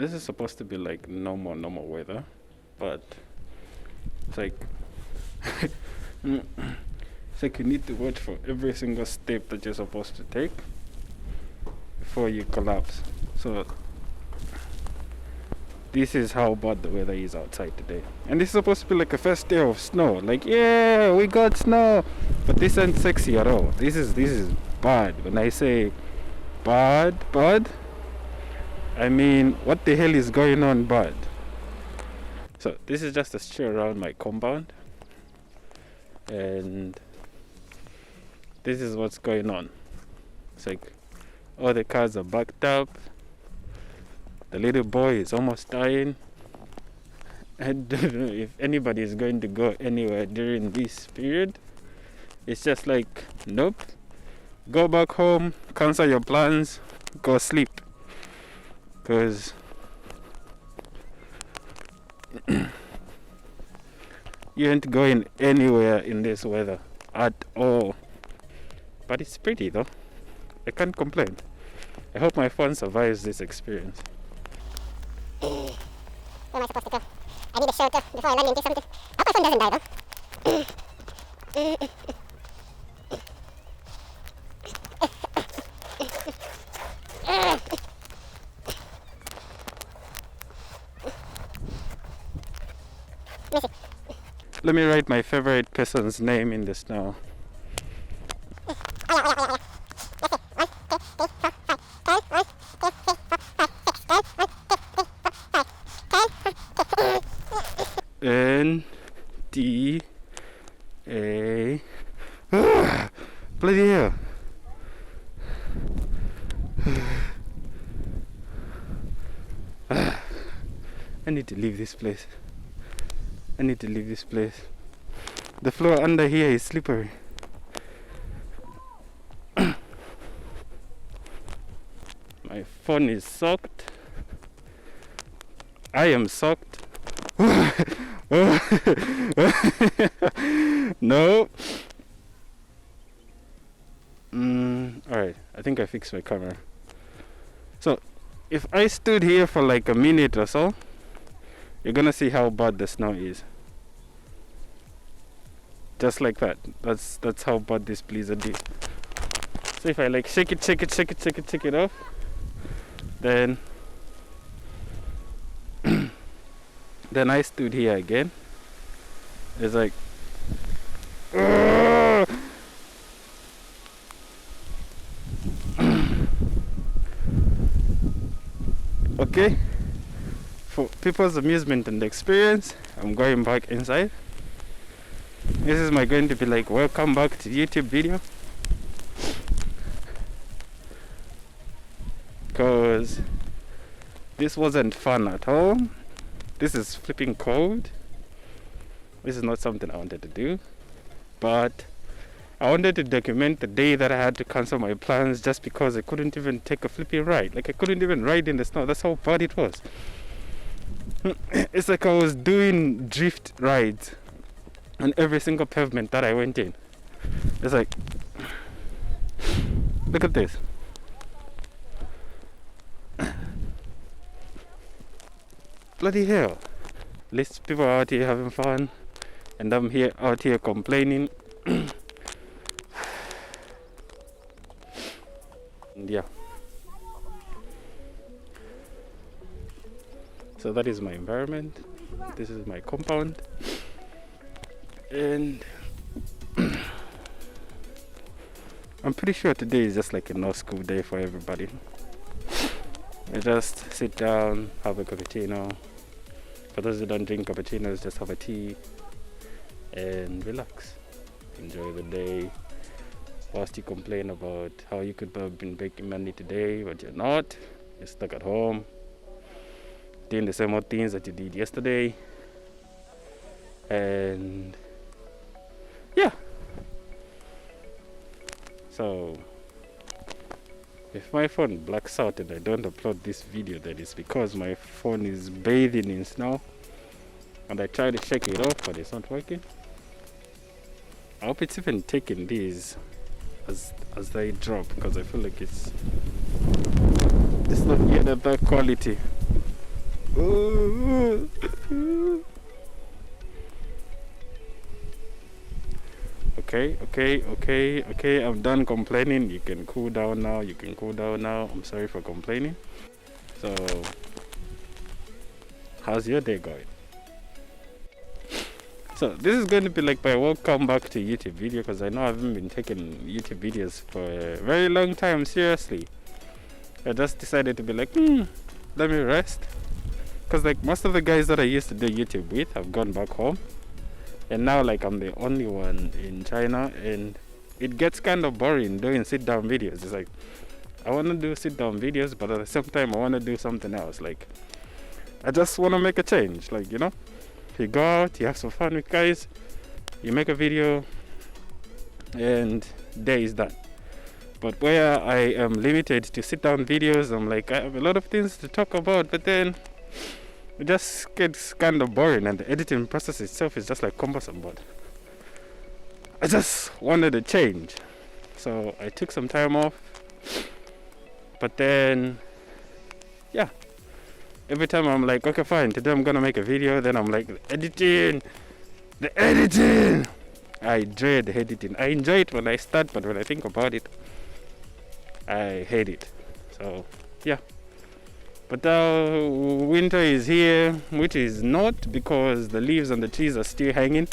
this is supposed to be like normal weather, but it's like it's like you need to watch for every single step that you're supposed to take before you collapse. So this is how bad the weather is outside today. And this is supposed to be like a first day of snow. Like, yeah, we got snow. But this ain't sexy at all. This is bad. When I say bad, I mean, what the hell is going on bad? So this is just a street around my compound. And this is what's going on. It's like all the cars are backed up. The little boy is almost dying. I don't know if anybody is going to go anywhere during this period. It's just like, nope. Go back home, cancel your plans, go sleep. Because you ain't going anywhere in this weather at all. But it's pretty though. I can't complain. I hope my phone survives this experience. Where am I supposed to go? I need a shelter before I land into something. I hope my phone doesn't die though. Let me write my favorite person's name in the snow. N-D-A. Bloody hell. I need to leave this place. The floor under here is slippery. My phone is soaked. I am soaked. No. Alright, I think I fixed my camera. So, if I stood here for like a minute or so, you're gonna see how bad the snow is. Just like that. That's how bad this blizzard is. So if I like shake it off, then then I stood here again. It's like okay. For people's amusement and experience, I'm going back inside. This is going to be like welcome back to YouTube video, because this wasn't fun at all. This is flipping cold. This is not something I wanted to do, but I wanted to document the day that I had to cancel my plans just because I couldn't even take a flipping ride. Like I couldn't even ride in the snow. That's how bad it was. It's like I was doing drift rides on every single pavement that I went in. It's like, look at this. Bloody hell. At least people are out here having fun, and I'm here out here complaining. And yeah. So that is my environment. This is my compound. And I'm pretty sure today is just like a no school day for everybody. You just sit down, have a cappuccino. For those who don't drink cappuccinos, just have a tea and relax. Enjoy the day. Whilst you complain about how you could have been making money today, but you're not. You're stuck at home, doing the same old things that you did yesterday. And yeah. So if my phone blacks out and I don't upload this video, then it's because my phone is bathing in snow and I try to shake it off, but it's not working. I hope it's even taking these as they drop, because I feel like it's not yet at that quality. Okay, I'm done complaining. You can cool down now. I'm sorry for complaining. So, how's your day going? So this is going to be like my welcome back to YouTube video, because I know I haven't been taking YouTube videos for a very long time. Seriously, I just decided to be like, let me rest, because like most of the guys that I used to do YouTube with have gone back home, and now like I'm the only one in China, and it gets kind of boring doing sit down videos. It's like I want to do sit down videos, but at the same time I want to do something else. Like I just want to make a change, like, you know. You go out, you have some fun with guys, you make a video, and day is done. But where I am limited to sit down videos, I'm like, I have a lot of things to talk about, but then it just gets kind of boring, and the editing process itself is just like cumbersome. But I just wanted a change, so I took some time off. But then, yeah, every time I'm like, okay, fine, today I'm gonna make a video, then I'm like, the editing. I dread editing. I enjoy it when I start, but when I think about it, I hate it. So yeah, but now winter is here, which is not, because the leaves on the trees are still hanging.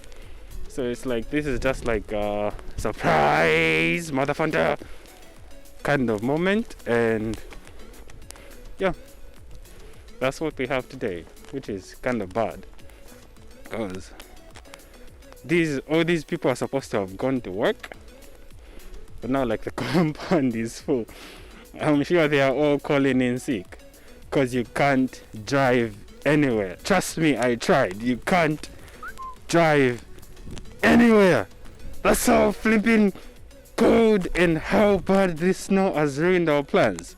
So it's like, this is just like a surprise motherfucker kind of moment. And yeah, that's what we have today, which is kind of bad, because all these people are supposed to have gone to work, but now like the compound is full. I'm sure they are all calling in sick, because you can't drive anywhere. Trust me, I tried. You can't drive anywhere. That's how flipping cold and how bad this snow has ruined our plans.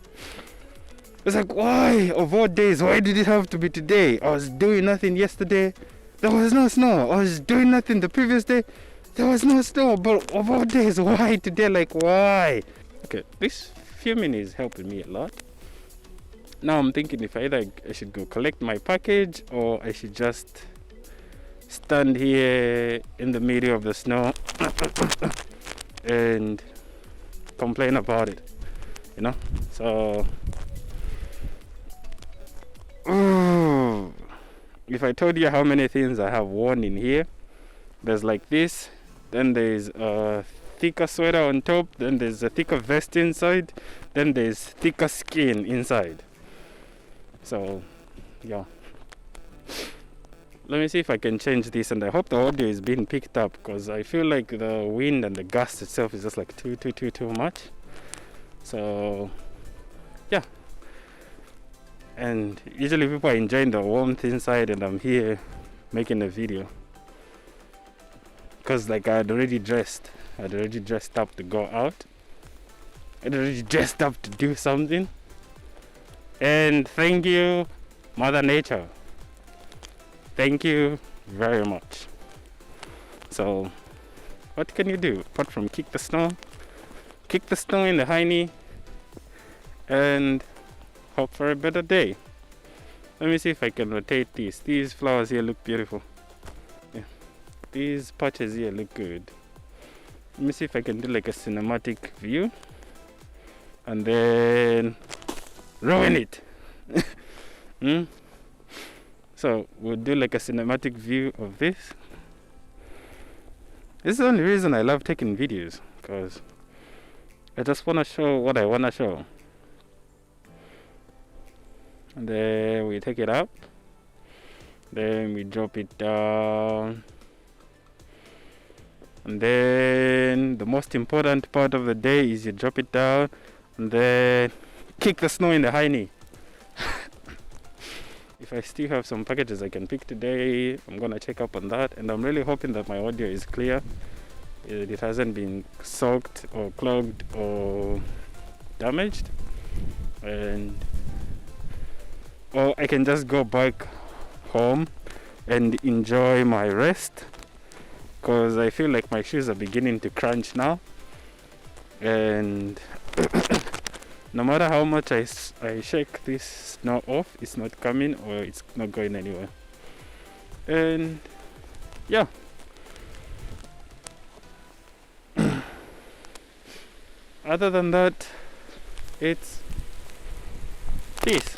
It's like, why, of all days, why did it have to be today? I was doing nothing yesterday, there was no snow. I was doing nothing the previous day, there was no snow. But of all days, why today? Like, why? Okay, this filming is helping me a lot. Now I'm thinking if I should go collect my package, or I should just stand here in the middle of the snow and complain about it, you know. So if I told you how many things I have worn in here, there's like this, then there's a thicker sweater on top, then there's a thicker vest inside, then there's thicker skin inside. So yeah, let me see if I can change this, and I hope the audio is being picked up, because I feel like the wind and the gust itself is just like too much. So yeah, and usually people are enjoying the warmth inside, and I'm here making a video, because like I'd already dressed up to go out, I'd already dressed up to do something. And thank you, Mother Nature, thank you very much. So what can you do apart from kick the snow in the hiney, and hope for a better day? Let me see if I can rotate these. These flowers here look beautiful. Yeah. These patches here look good. Let me see if I can do like a cinematic view, and then ruin it. So we'll do like a cinematic view of this. This is the only reason I love taking videos, because I just want to show what I want to show. And then we take it up, then we drop it down, and then the most important part of the day is you drop it down and then kick the snow in the hiney. If I still have some packages I can pick today, I'm gonna check up on that, and I'm really hoping that my audio is clear. It hasn't been soaked or clogged or damaged, or I can just go back home and enjoy my rest, because I feel like my shoes are beginning to crunch now, and No matter how much I shake this snow off, it's not coming or it's not going anywhere. And yeah, other than that, it's this.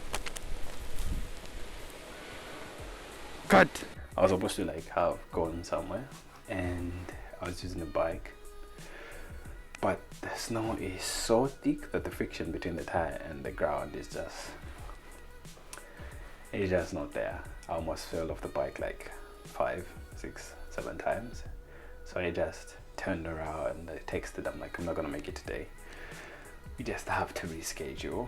Cut. I was supposed to like have gone somewhere and I was using a bike, but the snow is so thick that the friction between the tire and the ground is just, it's just not there. I almost fell off the bike like 5, 6, 7 times. So I just turned around and I texted them like, I'm not gonna make it today. We just have to reschedule.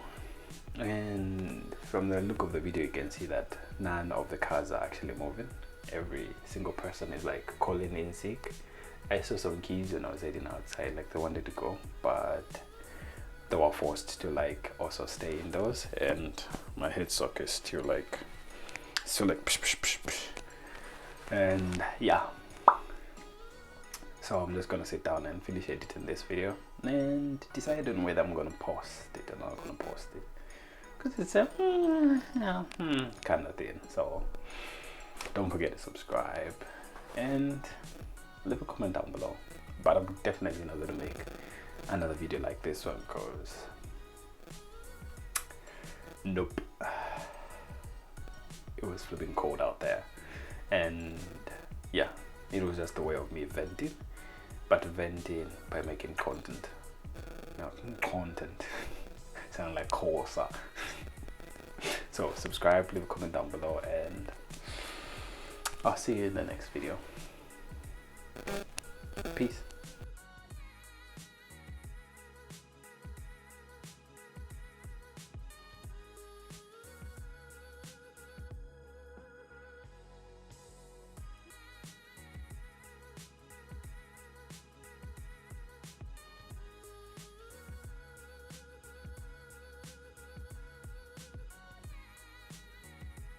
And from the look of the video, you can see that none of the cars are actually moving. Every single person is like calling in sick. I saw some kids when I was heading outside, like they wanted to go, but they were forced to like also stay indoors. And my head sock is still like psh, psh, psh, psh. And yeah, so I'm just gonna sit down and finish editing this video and decide on whether I'm gonna post it or not gonna post it, because it's a kind of thing. So don't forget to subscribe and leave a comment down below. But I'm definitely not gonna make another video like this one because nope, it was flipping cold out there. And yeah, it was just a way of me venting, but venting by making content. No, content sound like Corsa. So subscribe, leave a comment down below, and I'll see you in the next video. Peace.